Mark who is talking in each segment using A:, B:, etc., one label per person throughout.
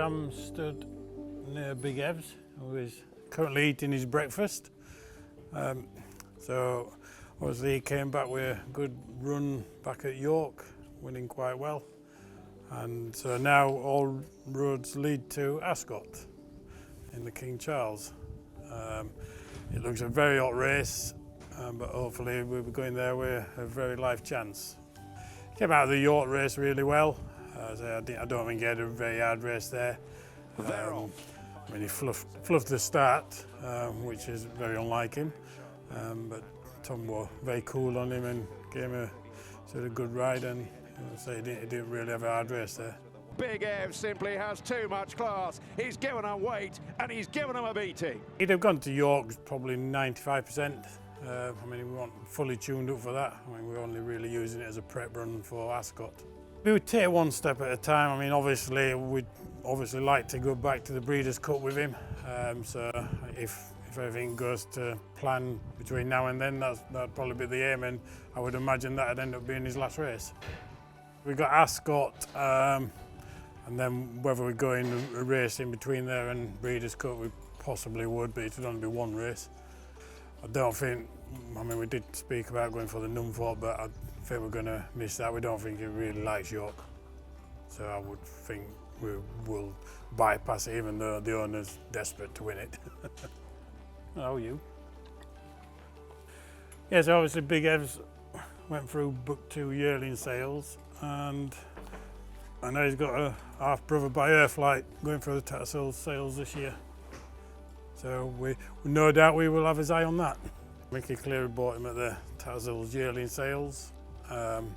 A: I'm stood near Big Ev's, who is currently eating his breakfast. So obviously he came back with a good run back at York, winning quite well. And so now all roads lead to Ascot in the King Charles. It looks a very hot race, but hopefully we'll be going there with a very live chance. Came out of the York race really well. I don't think he had a very hard race there. I mean, he fluffed the start, which is very unlike him. But Tom was very cool on him and gave him a sort of good ride, and he didn't really have a hard race there.
B: Big Ev simply has too much class. He's given him weight and he's given him a beating.
A: He'd have gone to York probably 95%. I mean, we weren't fully tuned up for that. I mean, we're only really using it as a prep run for Ascot. We would take one step at a time. I mean, obviously, we'd like to go back to the Breeders' Cup with him. So if everything goes to plan between now and then, that'd probably be the aim, and I would imagine that'd end up being his last race. We got Ascot, and then whether we go in a race in between there and Breeders' Cup, we possibly would, but it would only be one race. I don't think, I mean, we did speak about going for the Numford, but I think we're going to miss that. We don't think he really likes York. So I would think we will bypass it, even though the owner's desperate to win it. How are you? Yes, obviously Big Ev's went through Book 2 yearling sales, and I know he's got a half-brother by Earthlight going through the Tattersalls sales this year. So we no doubt we will have his eye on that. Micky Cleere bought him at the Tattersalls yearling sales. And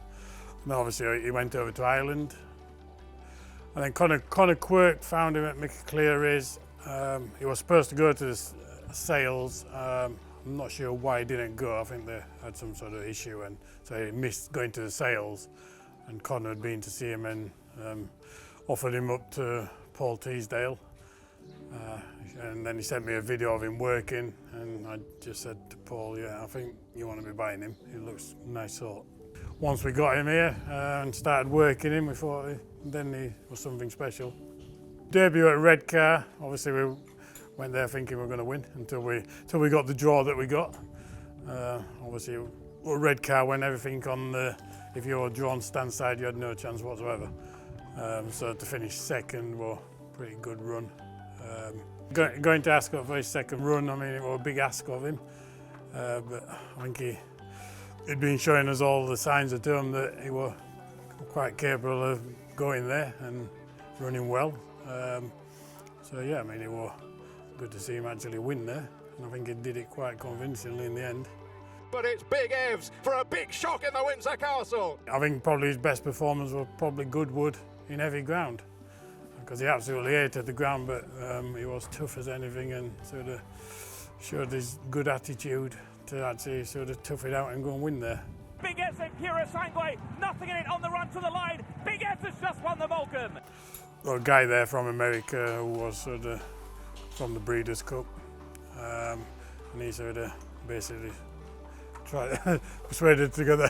A: obviously he went over to Ireland. And then Conor Quirk found him at Micky Cleere's. He was supposed to go to the sales. I'm not sure why he didn't go. I think they had some sort of issue, and so he missed going to the sales. And Conor had been to see him and offered him up to Paul Teasdale. And then he sent me a video of him working, and I just said to Paul, yeah, I think you want to be buying him. He looks a nice sort. Once we got him here and started working him, we thought then he was something special. Debut at Redcar, obviously we went there thinking we were going to win until we got the draw that we got. Obviously, Redcar, when everything on the, if you were drawn stand side, you had no chance whatsoever. So to finish second was a pretty good run. Going to Ascot for his second run, I mean, it was a big ask of him, but I think he'd been showing us all the signs at home that he was quite capable of going there and running well. So yeah, I mean, it was good to see him actually win there, and I think he did it quite convincingly in the end.
B: But it's Big Ev's for a big shock in the Windsor Castle.
A: I think probably his best performance was probably Goodwood in heavy ground, because he absolutely hated the ground, but he was tough as anything and sort of showed his good attitude to actually sort of tough it out and go and win there.
C: Big Ev's and Pura Sangue, nothing in it on the run to the line. Big Ev's has just won the Vulcan.
A: Well, a guy there from America who was sort of from the Breeders' Cup, and he sort of basically tried persuaded together.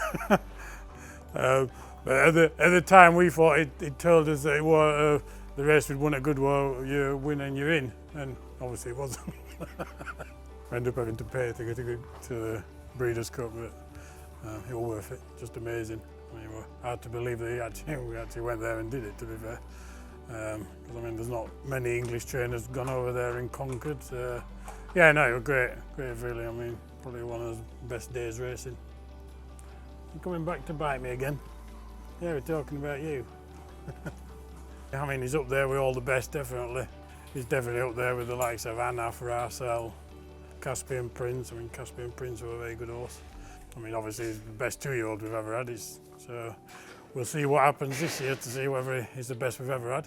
A: But at the time we thought it told us that it was the race we'd won at Goodwood, you win and you're in, and obviously it wasn't. We ended up having to pay to get to the Breeders' Cup, but it was worth it, just amazing. I mean, it was hard to believe that we actually went there and did it, to be fair. Because I mean, there's not many English trainers gone over there and conquered. Yeah, no, it was great feeling. I mean, probably one of the best days racing. You're coming back to bite me again? Yeah, we're talking about you. I mean, he's up there with all the best, definitely. He's definitely up there with the likes of Anaf, Arcel, Caspian Prince. I mean, Caspian Prince was a very good horse. I mean, obviously he's the best 2-year-old we've ever had. So we'll see what happens this year to see whether he's the best we've ever had.